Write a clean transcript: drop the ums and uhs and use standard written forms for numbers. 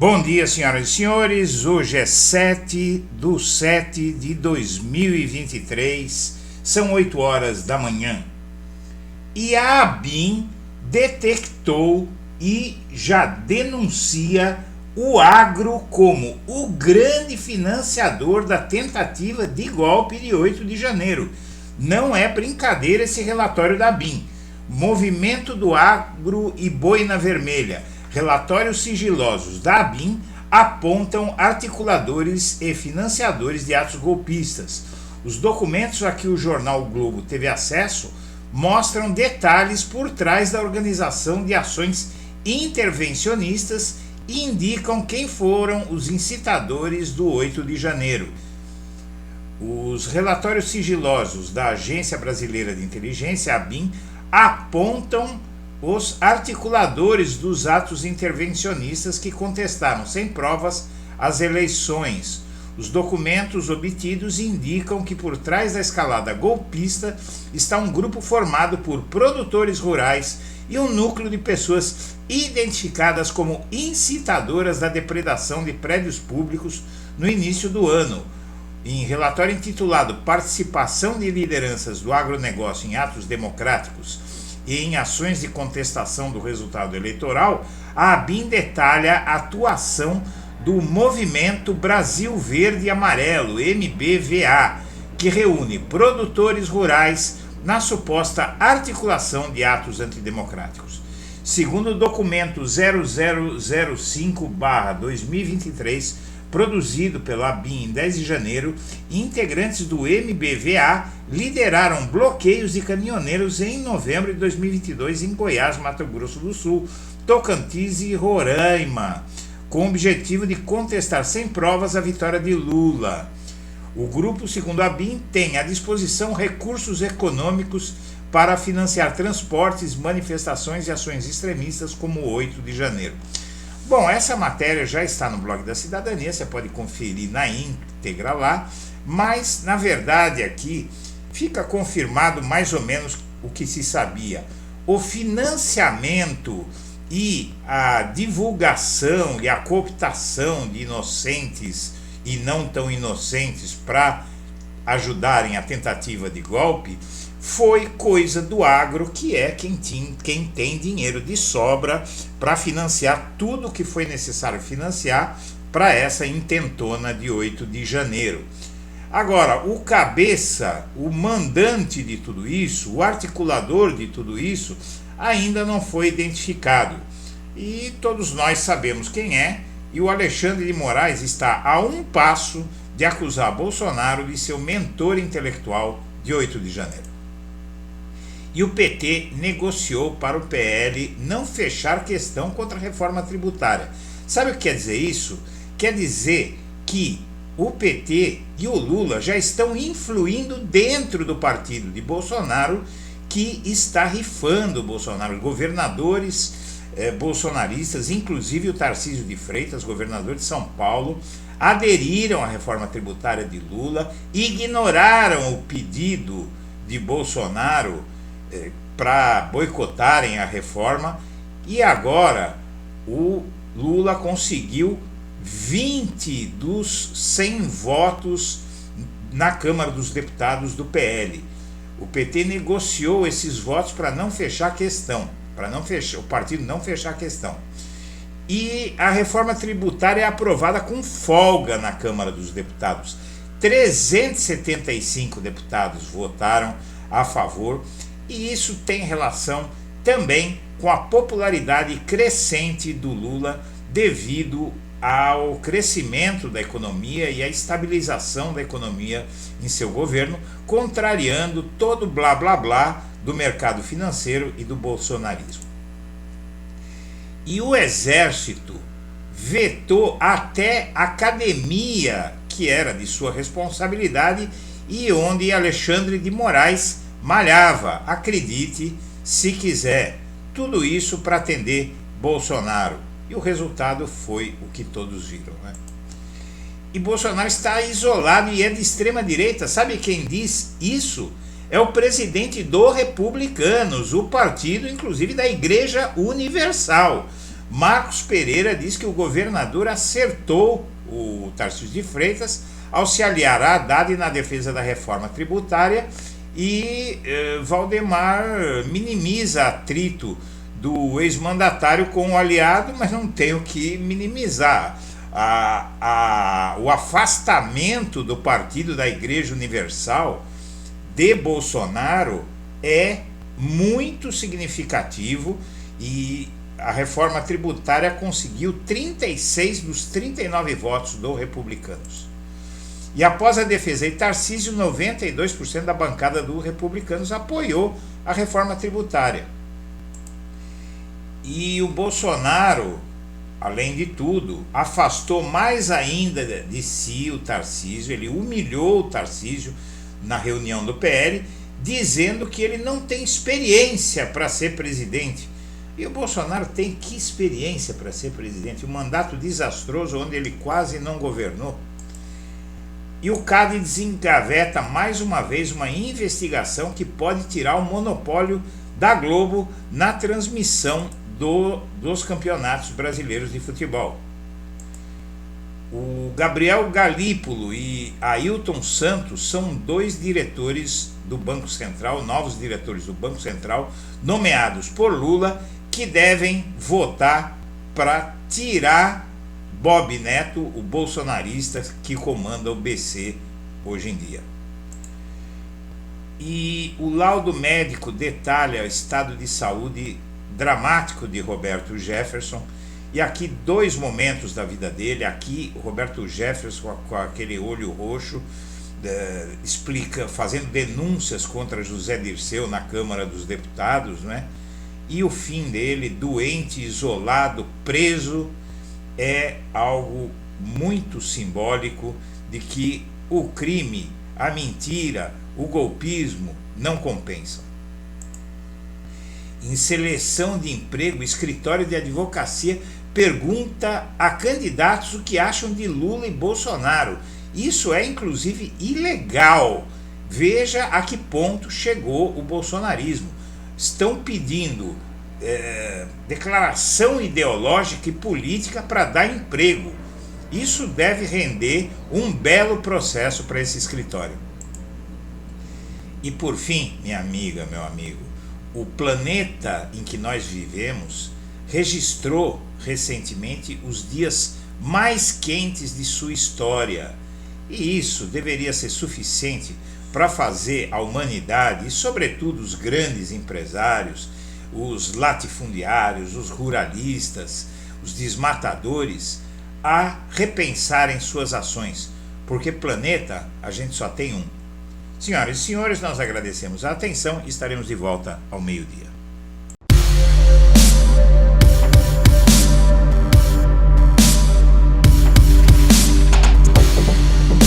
Bom dia, senhoras e senhores. Hoje é 7/7/2023, são 8 horas da manhã. E a ABIN detectou e já denuncia o agro como o grande financiador da tentativa de golpe de 8 de janeiro. Não é brincadeira esse relatório da ABIN. Movimento do Agro e Boina Vermelha. Relatórios sigilosos da ABIN apontam articuladores e financiadores de atos golpistas. Os documentos a que o jornal o Globo teve acesso mostram detalhes por trás da organização de ações intervencionistas e indicam quem foram os incitadores do 8 de janeiro. Os relatórios sigilosos da Agência Brasileira de Inteligência, ABIN, apontam os articuladores dos atos intervencionistas que contestaram sem provas as eleições. Os documentos obtidos indicam que por trás da escalada golpista está um grupo formado por produtores rurais e um núcleo de pessoas identificadas como incitadoras da depredação de prédios públicos no início do ano. Em relatório intitulado Participação de Lideranças do Agronegócio em Atos Democráticos e em Ações de Contestação do Resultado Eleitoral, a ABIN detalha a atuação do Movimento Brasil Verde e Amarelo, MBVA, que reúne produtores rurais na suposta articulação de atos antidemocráticos. Segundo o documento 0005/2023, produzido pela ABIN em 10 de janeiro, integrantes do MBVA lideraram bloqueios de caminhoneiros em novembro de 2022 em Goiás, Mato Grosso do Sul, Tocantins e Roraima, com o objetivo de contestar sem provas a vitória de Lula. O grupo, segundo a ABIN, tem à disposição recursos econômicos para financiar transportes, manifestações e ações extremistas como o 8 de janeiro. Bom, essa matéria já está no blog da Cidadania, você pode conferir na íntegra lá, mas na verdade aqui fica confirmado mais ou menos o que se sabia. O financiamento e a divulgação e a cooptação de inocentes e não tão inocentes para ajudarem a tentativa de golpe foi coisa do agro, que é quem tem dinheiro de sobra para financiar tudo o que foi necessário financiar para essa intentona de 8 de janeiro. Agora, o cabeça, o mandante de tudo isso, o articulador de tudo isso, ainda não foi identificado. E todos nós sabemos quem é, e o Alexandre de Moraes está a um passo de acusar Bolsonaro de ser o mentor intelectual de 8 de janeiro. E o PT negociou para o PL não fechar questão contra a reforma tributária. Sabe o que quer dizer isso? Quer dizer que o PT e o Lula já estão influindo dentro do partido de Bolsonaro, que está rifando o Bolsonaro. Governadores bolsonaristas, inclusive o Tarcísio de Freitas, governador de São Paulo, aderiram à reforma tributária de Lula, ignoraram o pedido de Bolsonaro para boicotarem a reforma, e agora o Lula conseguiu 20 dos 100 votos na Câmara dos Deputados do PL. O PT negociou esses votos para não fechar a questão, o partido não fechar a questão. E a reforma tributária é aprovada com folga na Câmara dos Deputados. 375 deputados votaram a favor, e isso tem relação também com a popularidade crescente do Lula devido ao crescimento da economia e à estabilização da economia em seu governo, contrariando todo o blá blá blá do mercado financeiro e do bolsonarismo. E o Exército vetou até a academia, que era de sua responsabilidade e onde Alexandre de Moraes malhava, acredite se quiser. Tudo isso para atender Bolsonaro. E o resultado foi o que todos viram, né? E Bolsonaro está isolado e é de extrema direita. Sabe quem diz isso? É o presidente do Republicanos, o partido inclusive da Igreja Universal. Marcos Pereira diz que o governador acertou o Tarcísio de Freitas ao se aliar à Haddad na defesa da reforma tributária, e Valdemar minimiza atrito do ex-mandatário com o aliado, mas não tem o que minimizar. O afastamento do partido da Igreja Universal de Bolsonaro é muito significativo, e a reforma tributária conseguiu 36 dos 39 votos dos republicanos. E após a defesa de Tarcísio, 92% da bancada dos republicanos apoiou a reforma tributária. E o Bolsonaro, além de tudo, afastou mais ainda de si o Tarcísio. Ele humilhou o Tarcísio na reunião do PL, dizendo que ele não tem experiência para ser presidente. E o Bolsonaro tem que experiência para ser presidente? Um mandato desastroso onde ele quase não governou. E o CAD desengaveta mais uma vez uma investigação que pode tirar o monopólio da Globo na transmissão dos campeonatos brasileiros de futebol. O Gabriel Galípolo e Ailton Santos são dois diretores do Banco Central, novos diretores do Banco Central, nomeados por Lula, que devem votar para tirar Bob Neto, o bolsonarista que comanda o BC hoje em dia. E o laudo médico detalha o estado de saúde dramático de Roberto Jefferson, e aqui dois momentos da vida dele. Aqui o Roberto Jefferson com aquele olho roxo, explica, fazendo denúncias contra José Dirceu na Câmara dos Deputados, né? E o fim dele, doente, isolado, preso, é algo muito simbólico de que o crime, a mentira, o golpismo não compensam. Em seleção de emprego, o escritório de advocacia pergunta a candidatos o que acham de Lula e Bolsonaro. Isso é inclusive ilegal. Veja a que ponto chegou o bolsonarismo. Estão pedindo declaração ideológica e política para dar emprego. Isso deve render um belo processo para esse escritório. E por fim, minha amiga, meu amigo, o planeta em que nós vivemos registrou recentemente os dias mais quentes de sua história. E isso deveria ser suficiente para fazer a humanidade, e sobretudo os grandes empresários, os latifundiários, os ruralistas, os desmatadores, a repensarem suas ações, porque planeta a gente só tem um. Senhoras e senhores, nós agradecemos a atenção e estaremos de volta ao meio-dia.